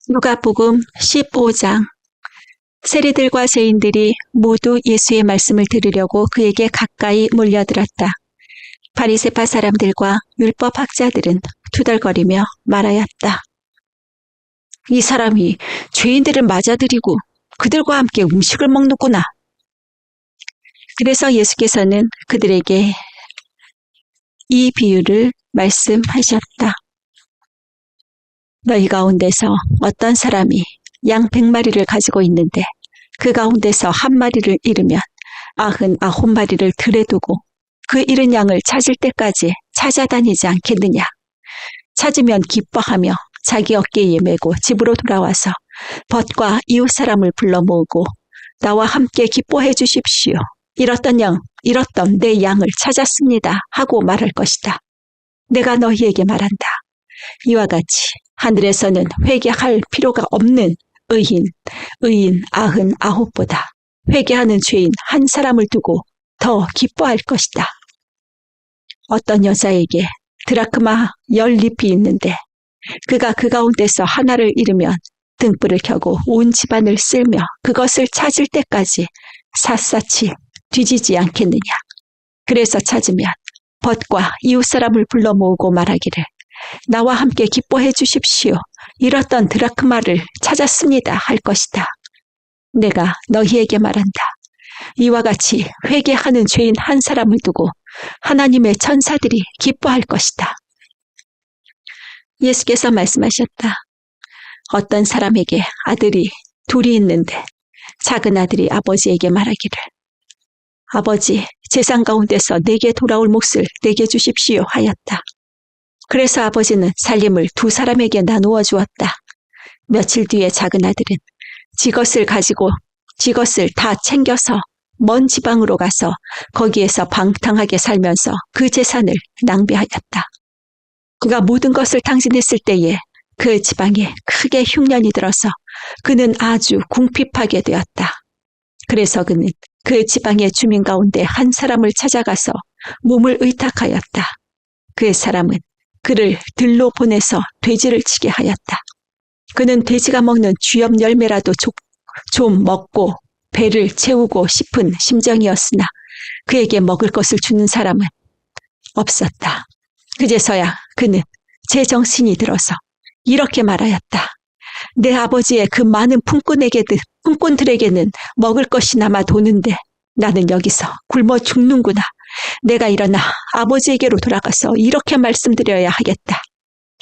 누가복음 15장. 세리들과 죄인들이 모두 예수의 말씀을 들으려고 그에게 가까이 몰려들었다. 바리새파 사람들과 율법학자들은 투덜거리며 말하였다. 이 사람이 죄인들을 맞아들이고 그들과 함께 음식을 먹는구나. 그래서 예수께서는 그들에게 이 비유를 말씀하셨다. 너희 가운데서 어떤 사람이 양 100마리를 가지고 있는데 그 가운데서 한 마리를 잃으면 99마리를 들에 두고 그 잃은 양을 찾을 때까지 찾아다니지 않겠느냐. 찾으면 기뻐하며 자기 어깨에 메고 집으로 돌아와서 벗과 이웃 사람을 불러 모으고 나와 함께 기뻐해 주십시오. 잃었던 내 양을 찾았습니다 하고 말할 것이다. 내가 너희에게 말한다. 이와 같이 하늘에서는 회개할 필요가 없는 의인 99보다 회개하는 죄인 한 사람을 두고 더 기뻐할 것이다. 어떤 여자에게 드라크마 10립이 있는데 그가 그 가운데서 하나를 잃으면 등불을 켜고 온 집안을 쓸며 그것을 찾을 때까지 샅샅이 뒤지지 않겠느냐. 그래서 찾으면 벗과 이웃 사람을 불러 모으고 말하기를 나와 함께 기뻐해 주십시오. 잃었던 드라크마를 찾았습니다 할 것이다. 내가 너희에게 말한다. 이와 같이 회개하는 죄인 한 사람을 두고 하나님의 천사들이 기뻐할 것이다. 예수께서 말씀하셨다. 어떤 사람에게 아들이 둘이 있는데 작은 아들이 아버지에게 말하기를 아버지, 재산 가운데서 내게 돌아올 몫을 내게 주십시오 하였다. 그래서 아버지는 살림을 두 사람에게 나누어 주었다. 며칠 뒤에 작은 아들은 지것을 다 챙겨서 먼 지방으로 가서 거기에서 방탕하게 살면서 그 재산을 낭비하였다. 그가 모든 것을 탕진했을 때에 그 지방에 크게 흉년이 들어서 그는 아주 궁핍하게 되었다. 그래서 그는 그 지방의 주민 가운데 한 사람을 찾아가서 몸을 의탁하였다. 그 사람은 그를 들로 보내서 돼지를 치게 하였다. 그는 돼지가 먹는 쥐염 열매라도 좀 먹고 배를 채우고 싶은 심정이었으나 그에게 먹을 것을 주는 사람은 없었다. 그제서야 그는 제정신이 들어서 이렇게 말하였다. 내 아버지의 그 많은 품꾼들에게는 먹을 것이 남아 도는데 나는 여기서 굶어 죽는구나. 내가 일어나 아버지에게로 돌아가서 이렇게 말씀드려야 하겠다.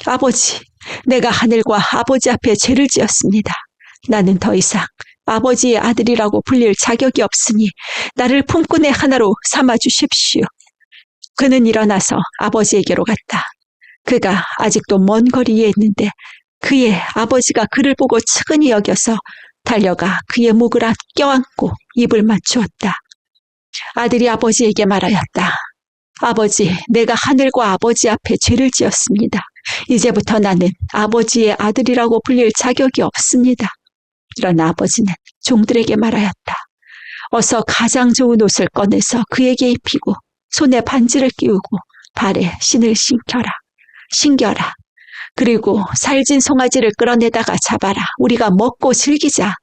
아버지, 내가 하늘과 아버지 앞에 죄를 지었습니다. 나는 더 이상 아버지의 아들이라고 불릴 자격이 없으니 나를 품꾼의 하나로 삼아 주십시오. 그는 일어나서 아버지에게로 갔다. 그가 아직도 먼 거리에 있는데 그의 아버지가 그를 보고 측은히 여겨서 달려가 그의 목을 껴안고 입을 맞추었다. 아들이 아버지에게 말하였다. 아버지, 내가 하늘과 아버지 앞에 죄를 지었습니다. 이제부터 나는 아버지의 아들이라고 불릴 자격이 없습니다. 그러나 아버지는 종들에게 말하였다. 어서 가장 좋은 옷을 꺼내서 그에게 입히고 손에 반지를 끼우고 발에 신을 신겨라. 그리고 살진 송아지를 끌어내다가 잡아라. 우리가 먹고 즐기자.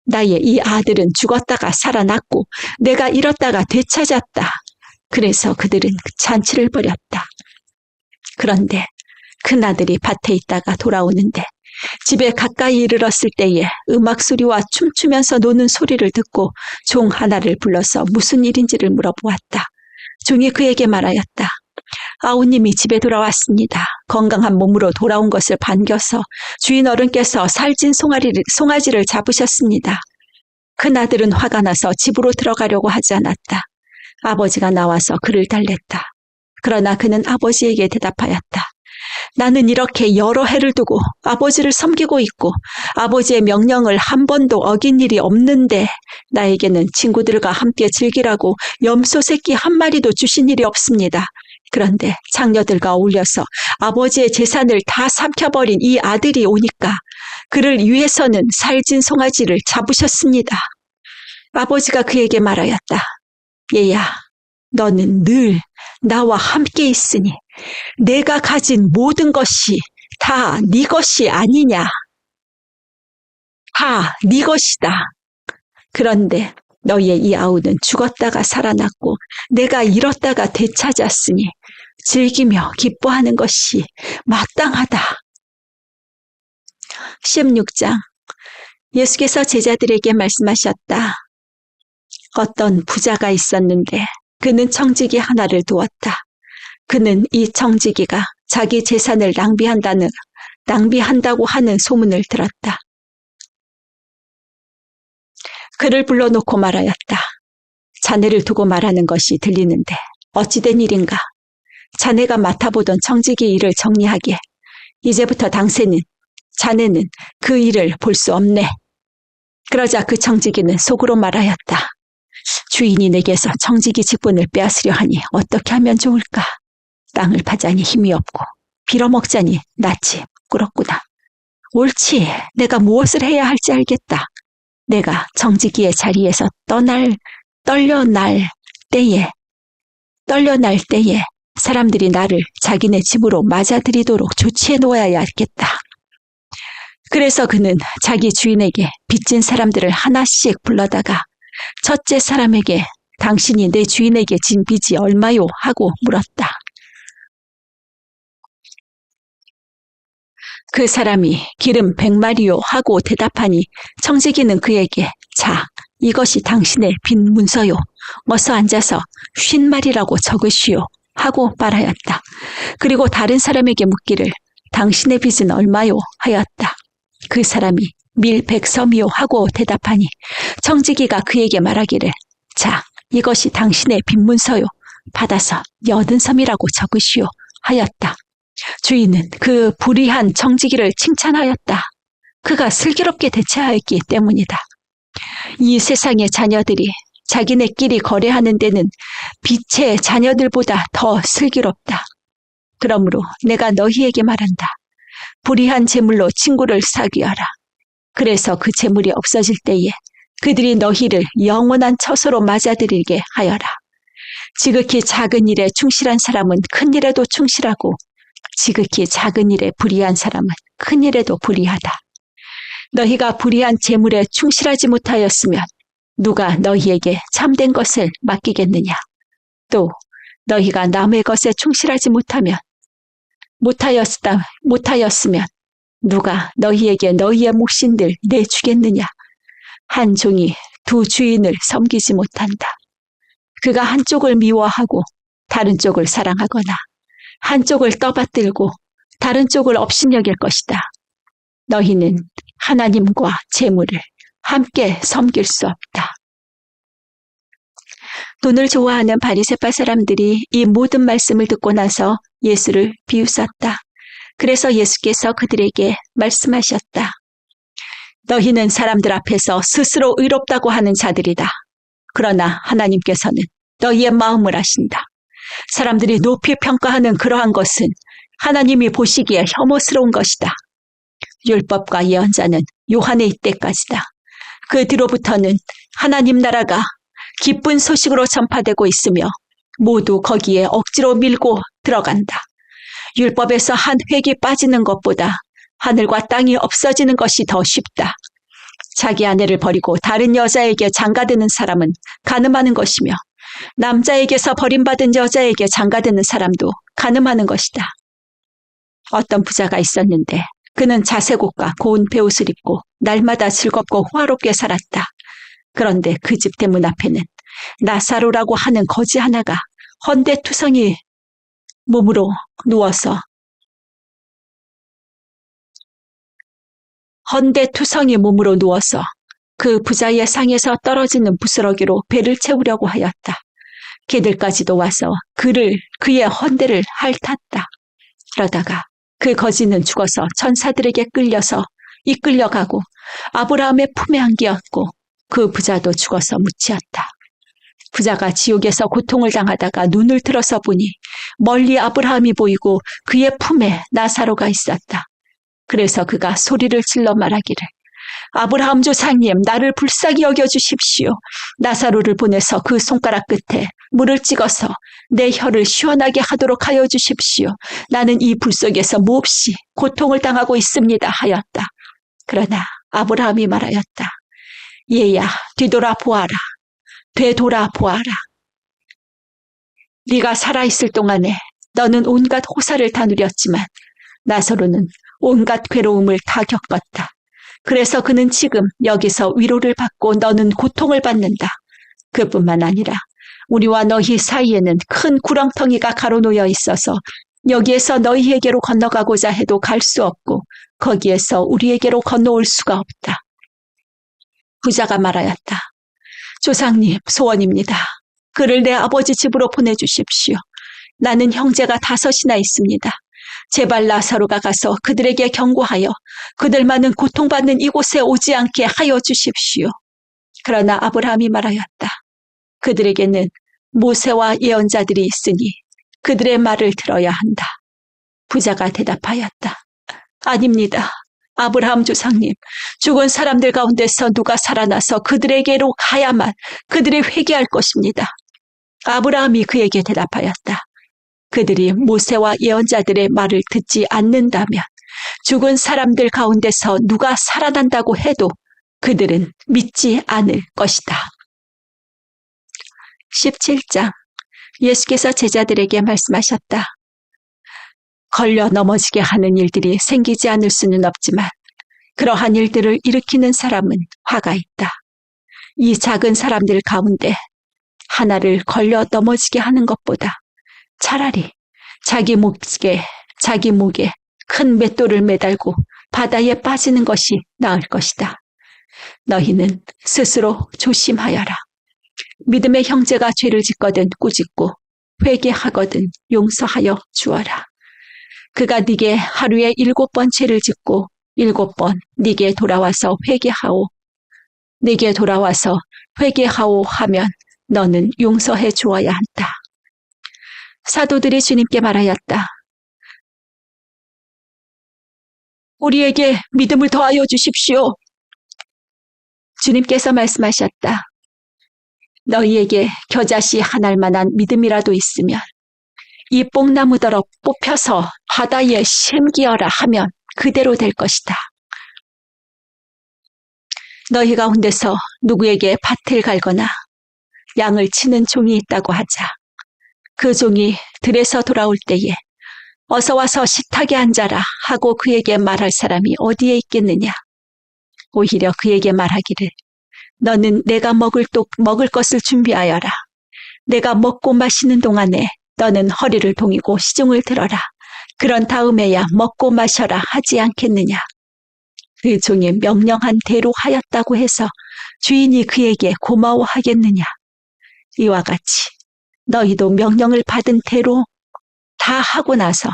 나의 이 아들은 죽었다가 살아났고 내가 잃었다가 되찾았다. 그래서 그들은 그 잔치를 벌였다. 그런데 큰아들이 밭에 있다가 돌아오는데 집에 가까이 이르렀을 때에 음악 소리와 춤추면서 노는 소리를 듣고 종 하나를 불러서 무슨 일인지를 물어보았다. 종이 그에게 말하였다. 아우님이 집에 돌아왔습니다. 건강한 몸으로 돌아온 것을 반겨서 주인 어른께서 살찐 송아지를 잡으셨습니다. 큰아들은 화가 나서 집으로 들어가려고 하지 않았다. 아버지가 나와서 그를 달랬다. 그러나 그는 아버지에게 대답하였다. 나는 이렇게 여러 해를 두고 아버지를 섬기고 있고 아버지의 명령을 한 번도 어긴 일이 없는데 나에게는 친구들과 함께 즐기라고 염소 새끼 한 마리도 주신 일이 없습니다. 그런데 장녀들과 어울려서 아버지의 재산을 다 삼켜버린 이 아들이 오니까 그를 위해서는 살찐 송아지를 잡으셨습니다. 아버지가 그에게 말하였다. 얘야, 너는 늘 나와 함께 있으니 내가 가진 모든 것이 다 네 것이 아니냐. 다 네 것이다. 그런데 너희의 이 아우는 죽었다가 살아났고 내가 잃었다가 되찾았으니 즐기며 기뻐하는 것이 마땅하다. 16장. 예수께서 제자들에게 말씀하셨다. 어떤 부자가 있었는데 그는 청지기 하나를 두었다. 그는 이 청지기가 자기 재산을 낭비한다고 하는 소문을 들었다. 그를 불러놓고 말하였다. 자네를 두고 말하는 것이 들리는데 어찌된 일인가? 자네가 맡아보던 청지기 일을 정리하게. 이제부터 자네는 그 일을 볼 수 없네. 그러자 그 청지기는 속으로 말하였다. 주인이 내게서 청지기 직분을 빼앗으려 하니 어떻게 하면 좋을까? 땅을 파자니 힘이 없고 빌어먹자니 낯이 부끄럽구나. 옳지, 내가 무엇을 해야 할지 알겠다. 내가 청지기의 자리에서 떨려날 때에 사람들이 나를 자기네 집으로 맞아들이도록 조치해 놓아야 알겠다. 그래서 그는 자기 주인에게 빚진 사람들을 하나씩 불러다가 첫째 사람에게 당신이 내 주인에게 진 빚이 얼마요? 하고 물었다. 그 사람이 기름 100마리요 하고 대답하니 청지기는 그에게 자, 이것이 당신의 빚 문서요. 어서 앉아서 50마리라고 적으시오 하고 말하였다. 그리고 다른 사람에게 묻기를 당신의 빚은 얼마요? 하였다. 그 사람이 밀 100섬이요 하고 대답하니 청지기가 그에게 말하기를 자, 이것이 당신의 빚 문서요. 받아서 80섬이라고 적으시오 하였다. 주인은 그 불의한 청지기를 칭찬하였다. 그가 슬기롭게 대처하였기 때문이다. 이 세상의 자녀들이 자기네끼리 거래하는 데는 빛의 자녀들보다 더 슬기롭다. 그러므로 내가 너희에게 말한다. 불의한 재물로 친구를 사귀어라. 그래서 그 재물이 없어질 때에 그들이 너희를 영원한 처소로 맞아들이게 하여라. 지극히 작은 일에 충실한 사람은 큰 일에도 충실하고 지극히 작은 일에 불의한 사람은 큰 일에도 불의하다. 너희가 불의한 재물에 충실하지 못하였으면 누가 너희에게 참된 것을 맡기겠느냐? 또 너희가 남의 것에 충실하지 못하였으면 누가 너희에게 너희의 몫인들 내주겠느냐? 한 종이 두 주인을 섬기지 못한다. 그가 한쪽을 미워하고 다른 쪽을 사랑하거나 한쪽을 떠받들고 다른 쪽을 업신여길 것이다. 너희는 하나님과 재물을 함께 섬길 수 없다. 돈을 좋아하는 바리새파 사람들이 이 모든 말씀을 듣고 나서 예수를 비웃었다. 그래서 예수께서 그들에게 말씀하셨다. 너희는 사람들 앞에서 스스로 의롭다고 하는 자들이다. 그러나 하나님께서는 너희의 마음을 아신다. 사람들이 높이 평가하는 그러한 것은 하나님이 보시기에 혐오스러운 것이다. 율법과 예언자는 요한의 이때까지다. 그 뒤로부터는 하나님 나라가 기쁜 소식으로 전파되고 있으며 모두 거기에 억지로 밀고 들어간다. 율법에서 한 획이 빠지는 것보다 하늘과 땅이 없어지는 것이 더 쉽다. 자기 아내를 버리고 다른 여자에게 장가드는 사람은 간음하는 것이며 남자에게서 버림받은 여자에게 장가드는 사람도 간음하는 것이다. 어떤 부자가 있었는데 그는 자색옷과 고운 베옷을 입고 날마다 즐겁고 호화롭게 살았다. 그런데 그 집 대문 앞에는 나사로라고 하는 거지 하나가 헌데투성이 몸으로 누워서 그 부자의 상에서 떨어지는 부스러기로 배를 채우려고 하였다. 개들까지도 와서 그의 헌데를 핥았다. 그러다가 그 거지는 죽어서 천사들에게 이끌려가고 아브라함의 품에 안기었고 그 부자도 죽어서 묻히었다. 부자가 지옥에서 고통을 당하다가 눈을 들어서 보니 멀리 아브라함이 보이고 그의 품에 나사로가 있었다. 그래서 그가 소리를 질러 말하기를 아브라함 조상님, 나를 불쌍히 여겨주십시오. 나사로를 보내서 그 손가락 끝에 물을 찍어서 내 혀를 시원하게 하도록 하여 주십시오. 나는 이 불 속에서 몹시 고통을 당하고 있습니다 하였다. 그러나 아브라함이 말하였다. 얘야, 뒤돌아보아라. 되돌아보아라. 네가 살아있을 동안에 너는 온갖 호사를 다 누렸지만 나사로는 온갖 괴로움을 다 겪었다. 그래서 그는 지금 여기서 위로를 받고 너는 고통을 받는다. 그뿐만 아니라 우리와 너희 사이에는 큰 구렁텅이가 가로놓여 있어서 여기에서 너희에게로 건너가고자 해도 갈 수 없고 거기에서 우리에게로 건너올 수가 없다. 부자가 말하였다. 조상님, 소원입니다. 그를 내 아버지 집으로 보내주십시오. 나는 형제가 5이나 있습니다. 제발 나사로가 가서 그들에게 경고하여 그들만은 고통받는 이곳에 오지 않게 하여 주십시오. 그러나 아브라함이 말하였다. 그들에게는 모세와 예언자들이 있으니 그들의 말을 들어야 한다. 부자가 대답하였다. 아닙니다. 아브라함 조상님, 죽은 사람들 가운데서 누가 살아나서 그들에게로 가야만 그들이 회개할 것입니다. 아브라함이 그에게 대답하였다. 그들이 모세와 예언자들의 말을 듣지 않는다면 죽은 사람들 가운데서 누가 살아난다고 해도 그들은 믿지 않을 것이다. 17장. 예수께서 제자들에게 말씀하셨다. 걸려 넘어지게 하는 일들이 생기지 않을 수는 없지만 그러한 일들을 일으키는 사람은 화가 있다. 이 작은 사람들 가운데 하나를 걸려 넘어지게 하는 것보다 차라리 자기 목에 큰 맷돌을 매달고 바다에 빠지는 것이 나을 것이다. 너희는 스스로 조심하여라. 믿음의 형제가 죄를 짓거든 꾸짖고 회개하거든 용서하여 주어라. 그가 네게 하루에 7번 죄를 짓고 7번 네게 돌아와서 회개하오 하면 너는 용서해 주어야 한다. 사도들이 주님께 말하였다. 우리에게 믿음을 더하여 주십시오. 주님께서 말씀하셨다. 너희에게 겨자씨 하나일 만한 믿음이라도 있으면 이 뽕나무더러 뽑혀서 바다에 심기어라 하면 그대로 될 것이다. 너희 가운데서 누구에게 밭을 갈거나 양을 치는 종이 있다고 하자. 그 종이 들에서 돌아올 때에 어서 와서 식탁에 앉아라 하고 그에게 말할 사람이 어디에 있겠느냐. 오히려 그에게 말하기를 너는 내가 먹을 것을 준비하여라. 내가 먹고 마시는 동안에 너는 허리를 동이고 시중을 들어라. 그런 다음에야 먹고 마셔라 하지 않겠느냐. 그 종이 명령한 대로 하였다고 해서 주인이 그에게 고마워하겠느냐. 이와 같이 너희도 명령을 받은 대로 다 하고 나서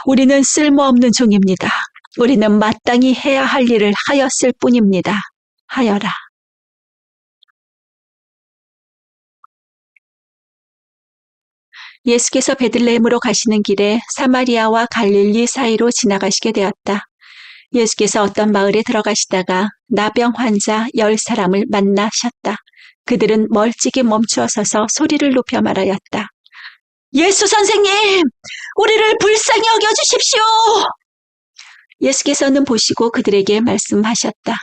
우리는 쓸모없는 종입니다. 우리는 마땅히 해야 할 일을 하였을 뿐입니다. 하여라. 예수께서 베들레헴으로 가시는 길에 사마리아와 갈릴리 사이로 지나가시게 되었다. 예수께서 어떤 마을에 들어가시다가 나병 환자 10사람을 만나셨다. 그들은 멀찍이 멈추어 서서 소리를 높여 말하였다. 예수 선생님! 우리를 불쌍히 여겨주십시오! 예수께서는 보시고 그들에게 말씀하셨다.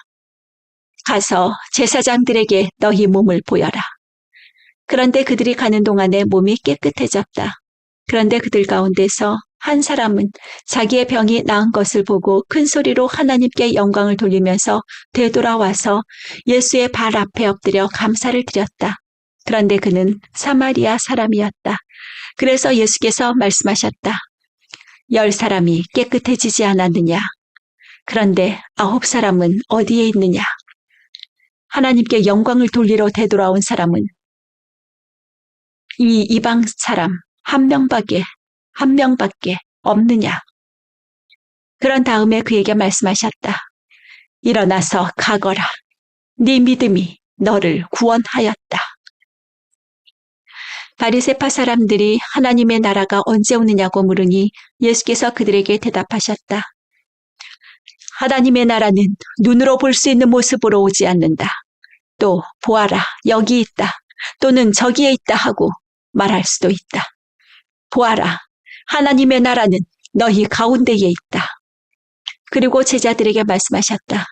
가서 제사장들에게 너희 몸을 보여라. 그런데 그들이 가는 동안에 몸이 깨끗해졌다. 그런데 그들 가운데서 한 사람은 자기의 병이 나은 것을 보고 큰 소리로 하나님께 영광을 돌리면서 되돌아와서 예수의 발 앞에 엎드려 감사를 드렸다. 그런데 그는 사마리아 사람이었다. 그래서 예수께서 말씀하셨다. 10사람이 깨끗해지지 않았느냐? 그런데 9사람은 어디에 있느냐? 하나님께 영광을 돌리러 되돌아온 사람은 이 이방 사람 한 명밖에 없느냐? 그런 다음에 그에게 말씀하셨다. 일어나서 가거라. 네 믿음이 너를 구원하였다. 바리새파 사람들이 하나님의 나라가 언제 오느냐고 물으니 예수께서 그들에게 대답하셨다. 하나님의 나라는 눈으로 볼 수 있는 모습으로 오지 않는다. 또 보아라 여기 있다. 또는 저기에 있다 하고 말할 수도 있다. 보아라 하나님의 나라는 너희 가운데에 있다. 그리고 제자들에게 말씀하셨다.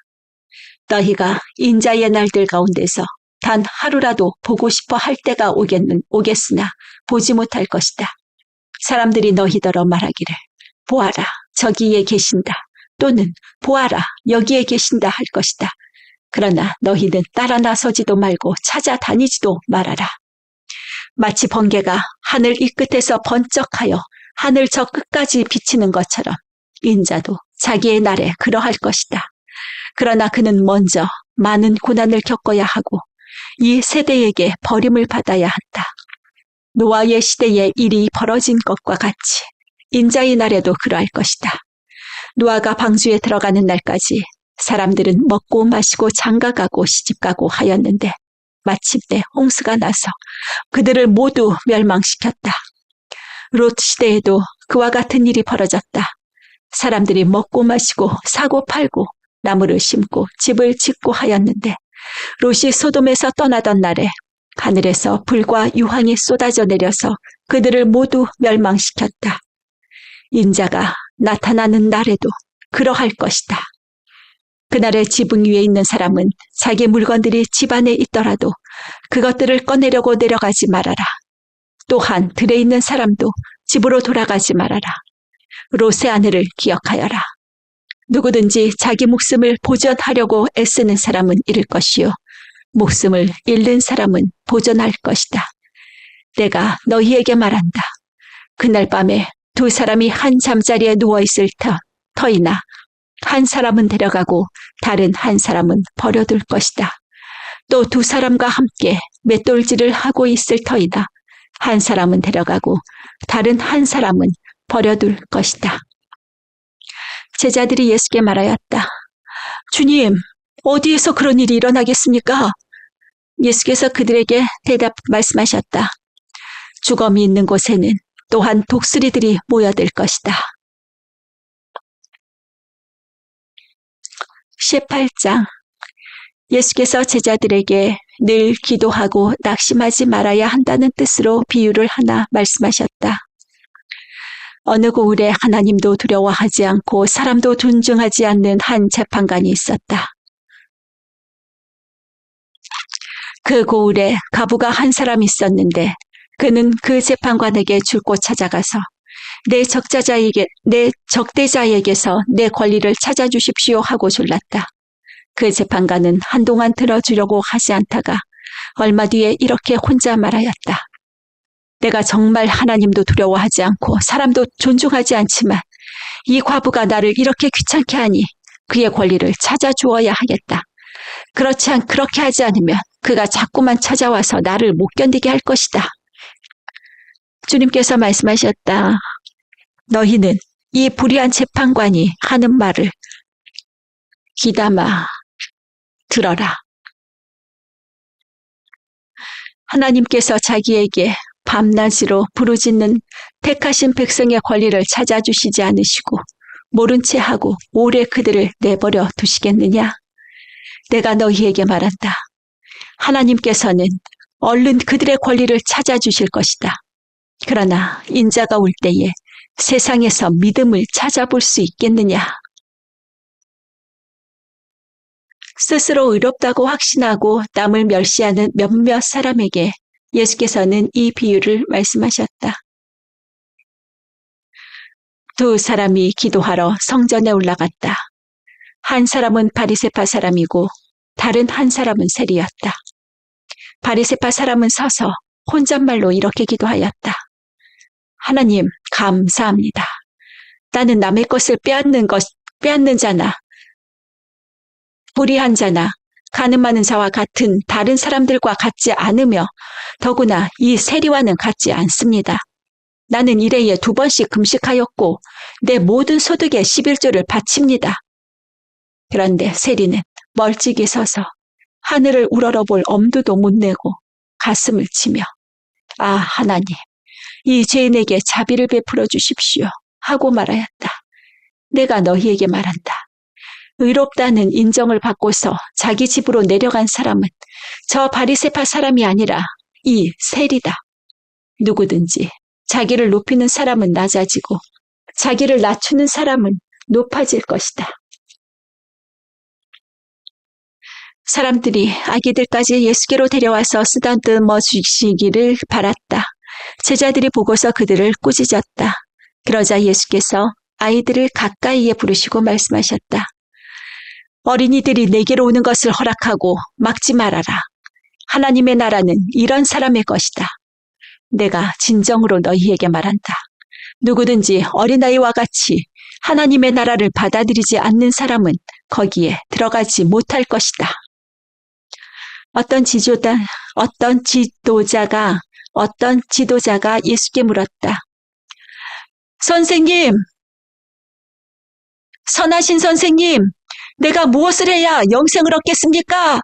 너희가 인자의 날들 가운데서 단 하루라도 보고 싶어 할 때가 오겠으나 보지 못할 것이다. 사람들이 너희더러 말하기를 보아라 저기에 계신다 또는 보아라 여기에 계신다 할 것이다. 그러나 너희는 따라 나서지도 말고 찾아다니지도 말아라. 마치 번개가 하늘 이 끝에서 번쩍하여 하늘 저 끝까지 비치는 것처럼 인자도 자기의 날에 그러할 것이다. 그러나 그는 먼저 많은 고난을 겪어야 하고 이 세대에게 버림을 받아야 한다. 노아의 시대에 일이 벌어진 것과 같이 인자의 날에도 그러할 것이다. 노아가 방주에 들어가는 날까지 사람들은 먹고 마시고 장가가고 시집가고 하였는데 마침내 홍수가 나서 그들을 모두 멸망시켰다. 롯 시대에도 그와 같은 일이 벌어졌다. 사람들이 먹고 마시고 사고 팔고 나무를 심고 집을 짓고 하였는데 롯이 소돔에서 떠나던 날에 하늘에서 불과 유황이 쏟아져 내려서 그들을 모두 멸망시켰다. 인자가 나타나는 날에도 그러할 것이다. 그날의 지붕 위에 있는 사람은 자기 물건들이 집 안에 있더라도 그것들을 꺼내려고 내려가지 말아라. 또한 들에 있는 사람도 집으로 돌아가지 말아라. 롯의 아내를 기억하여라. 누구든지 자기 목숨을 보전하려고 애쓰는 사람은 잃을 것이요 목숨을 잃는 사람은 보전할 것이다. 내가 너희에게 말한다. 그날 밤에 두 사람이 한 잠자리에 누워있을 터이나 한 사람은 데려가고 다른 한 사람은 버려둘 것이다. 또 두 사람과 함께 맷돌질을 하고 있을 터이나 한 사람은 데려가고 다른 한 사람은 버려둘 것이다. 제자들이 예수께 말하였다. 주님, 어디에서 그런 일이 일어나겠습니까? 예수께서 그들에게 말씀하셨다. 주검이 있는 곳에는 또한 독수리들이 모여들 것이다. 18장. 예수께서 제자들에게 늘 기도하고 낙심하지 말아야 한다는 뜻으로 비유를 하나 말씀하셨다. 어느 고을에 하나님도 두려워하지 않고 사람도 존중하지 않는 한 재판관이 있었다. 그 고을에 가부가 한 사람 있었는데 그는 그 재판관에게 줄곧 찾아가서 내 적대자에게서 내 권리를 찾아주십시오 하고 졸랐다. 그 재판관은 한동안 들어주려고 하지 않다가 얼마 뒤에 이렇게 혼자 말하였다. 내가 정말 하나님도 두려워하지 않고 사람도 존중하지 않지만 이 과부가 나를 이렇게 귀찮게 하니 그의 권리를 찾아주어야 하겠다. 그렇게 하지 않으면 그가 자꾸만 찾아와서 나를 못 견디게 할 것이다. 주님께서 말씀하셨다. 너희는 이 불의한 재판관이 하는 말을 귀담아 들어라. 하나님께서 자기에게 밤낮으로 부르짖는 택하신 백성의 권리를 찾아주시지 않으시고 모른 채 하고 오래 그들을 내버려 두시겠느냐? 내가 너희에게 말한다. 하나님께서는 얼른 그들의 권리를 찾아주실 것이다. 그러나 인자가 올 때에 세상에서 믿음을 찾아볼 수 있겠느냐? 스스로 의롭다고 확신하고 남을 멸시하는 몇몇 사람에게 예수께서는 이 비유를 말씀하셨다. 두 사람이 기도하러 성전에 올라갔다. 한 사람은 바리새파 사람이고 다른 한 사람은 세리였다. 바리새파 사람은 서서 혼잣말로 이렇게 기도하였다. 하나님, 감사합니다. 나는 남의 것을 빼앗는 자나 불의한 자나 가늠하는 자와 같은 다른 사람들과 같지 않으며 더구나 이 세리와는 같지 않습니다. 나는 일해에 2번씩 금식하였고 내 모든 소득의 11조를 바칩니다. 그런데 세리는 멀찍이 서서 하늘을 우러러볼 엄두도 못 내고 가슴을 치며 아 하나님, 이 죄인에게 자비를 베풀어 주십시오 하고 말하였다. 내가 너희에게 말한다. 의롭다는 인정을 받고서 자기 집으로 내려간 사람은 저 바리새파 사람이 아니라 이 세리다. 누구든지 자기를 높이는 사람은 낮아지고 자기를 낮추는 사람은 높아질 것이다. 사람들이 아기들까지 예수께로 데려와서 쓰다듬어 주시기를 바랐다. 제자들이 보고서 그들을 꾸짖었다. 그러자 예수께서 아이들을 가까이에 부르시고 말씀하셨다. 어린이들이 내게로 오는 것을 허락하고 막지 말아라. 하나님의 나라는 이런 사람의 것이다. 내가 진정으로 너희에게 말한다. 누구든지 어린아이와 같이 하나님의 나라를 받아들이지 않는 사람은 거기에 들어가지 못할 것이다. 어떤 지도자가 예수께 물었다. 선생님, 선하신 선생님, 내가 무엇을 해야 영생을 얻겠습니까?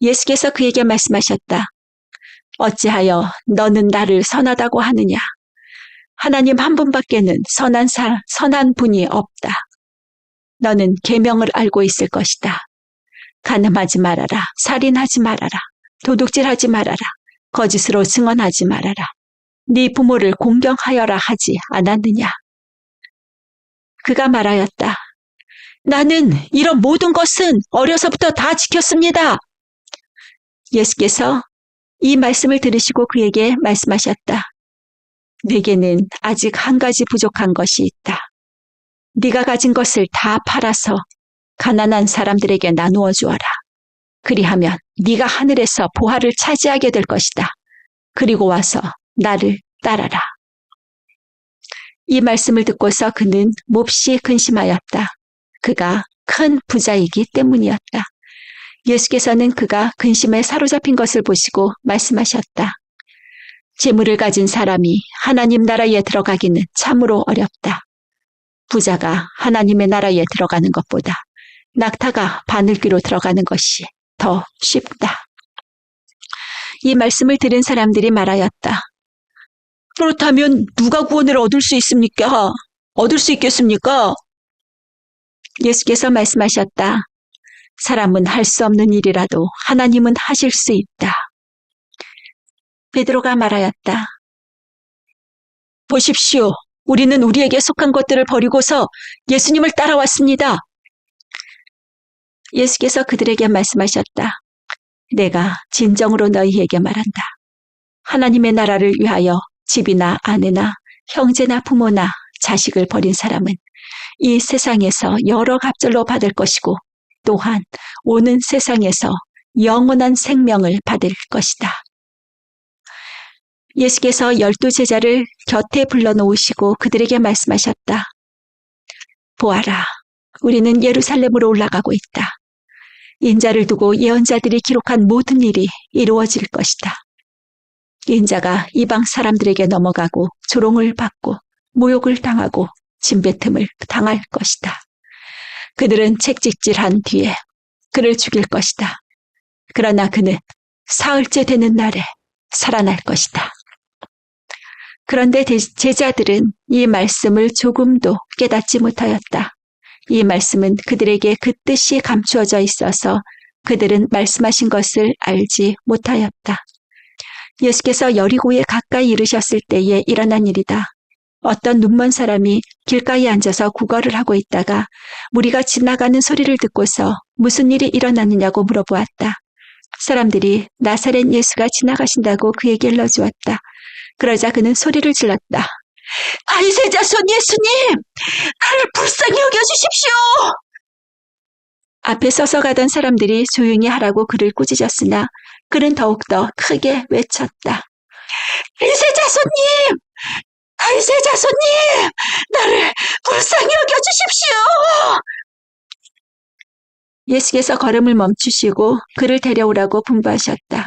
예수께서 그에게 말씀하셨다. 어찌하여 너는 나를 선하다고 하느냐? 하나님 한 분밖에는 선한 분이 없다. 너는 계명을 알고 있을 것이다. 간음하지 말아라. 살인하지 말아라. 도둑질하지 말아라. 거짓으로 증언하지 말아라. 네 부모를 공경하여라 하지 않았느냐? 그가 말하였다. 나는 이런 모든 것은 어려서부터 다 지켰습니다. 예수께서 이 말씀을 들으시고 그에게 말씀하셨다. 네게는 아직 한 가지 부족한 것이 있다. 네가 가진 것을 다 팔아서 가난한 사람들에게 나누어 주어라. 그리하면 네가 하늘에서 보화를 차지하게 될 것이다. 그리고 와서 나를 따라라. 이 말씀을 듣고서 그는 몹시 근심하였다. 그가 큰 부자이기 때문이었다. 예수께서는 그가 근심에 사로잡힌 것을 보시고 말씀하셨다. 재물을 가진 사람이 하나님 나라에 들어가기는 참으로 어렵다. 부자가 하나님의 나라에 들어가는 것보다 낙타가 바늘귀로 들어가는 것이 더 쉽다. 이 말씀을 들은 사람들이 말하였다. 그렇다면 누가 구원을 얻을 수 있습니까? 얻을 수 있겠습니까? 예수께서 말씀하셨다. 사람은 할 수 없는 일이라도 하나님은 하실 수 있다. 베드로가 말하였다. 보십시오. 우리는 우리에게 속한 것들을 버리고서 예수님을 따라왔습니다. 예수께서 그들에게 말씀하셨다. 내가 진정으로 너희에게 말한다. 하나님의 나라를 위하여 집이나 아내나 형제나 부모나 자식을 버린 사람은 이 세상에서 여러 갑절로 받을 것이고 또한 오는 세상에서 영원한 생명을 받을 것이다. 예수께서 12제자를 곁에 불러놓으시고 그들에게 말씀하셨다. 보아라, 우리는 예루살렘으로 올라가고 있다. 인자를 두고 예언자들이 기록한 모든 일이 이루어질 것이다. 인자가 이방 사람들에게 넘어가고 조롱을 받고 모욕을 당하고 침뱉음을 당할 것이다. 그들은 책찍질한 뒤에 그를 죽일 것이다. 그러나 그는 사흘째 되는 날에 살아날 것이다. 그런데 제자들은 이 말씀을 조금도 깨닫지 못하였다. 이 말씀은 그들에게 그 뜻이 감추어져 있어서 그들은 말씀하신 것을 알지 못하였다. 예수께서 여리고에 가까이 이르셨을 때에 일어난 일이다. 어떤 눈먼 사람이 길가에 앉아서 구걸을 하고 있다가 무리가 지나가는 소리를 듣고서 무슨 일이 일어났느냐고 물어보았다. 사람들이 나사렛 예수가 지나가신다고 그에게 일러주었다. 그러자 그는 소리를 질렀다. 다윗의 자손 예수님! 나를 불쌍히 여겨주십시오! 앞에 서서 가던 사람들이 조용히 하라고 그를 꾸짖었으나 그는 더욱더 크게 외쳤다. 다윗의 자손님! 다윗의 자손님! 나를 불쌍히 여겨주십시오! 예수께서 걸음을 멈추시고 그를 데려오라고 분부하셨다.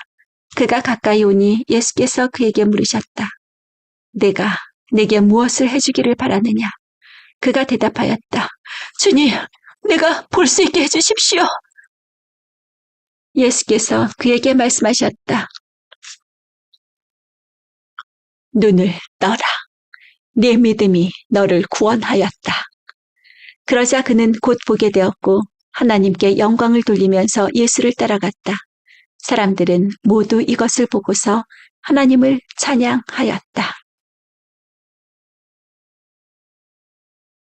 그가 가까이 오니 예수께서 그에게 물으셨다. 내가 내게 무엇을 해주기를 바라느냐? 그가 대답하였다. 주님, 내가 볼 수 있게 해주십시오. 예수께서 그에게 말씀하셨다. 눈을 떠라. 네 믿음이 너를 구원하였다. 그러자 그는 곧 보게 되었고 하나님께 영광을 돌리면서 예수를 따라갔다. 사람들은 모두 이것을 보고서 하나님을 찬양하였다.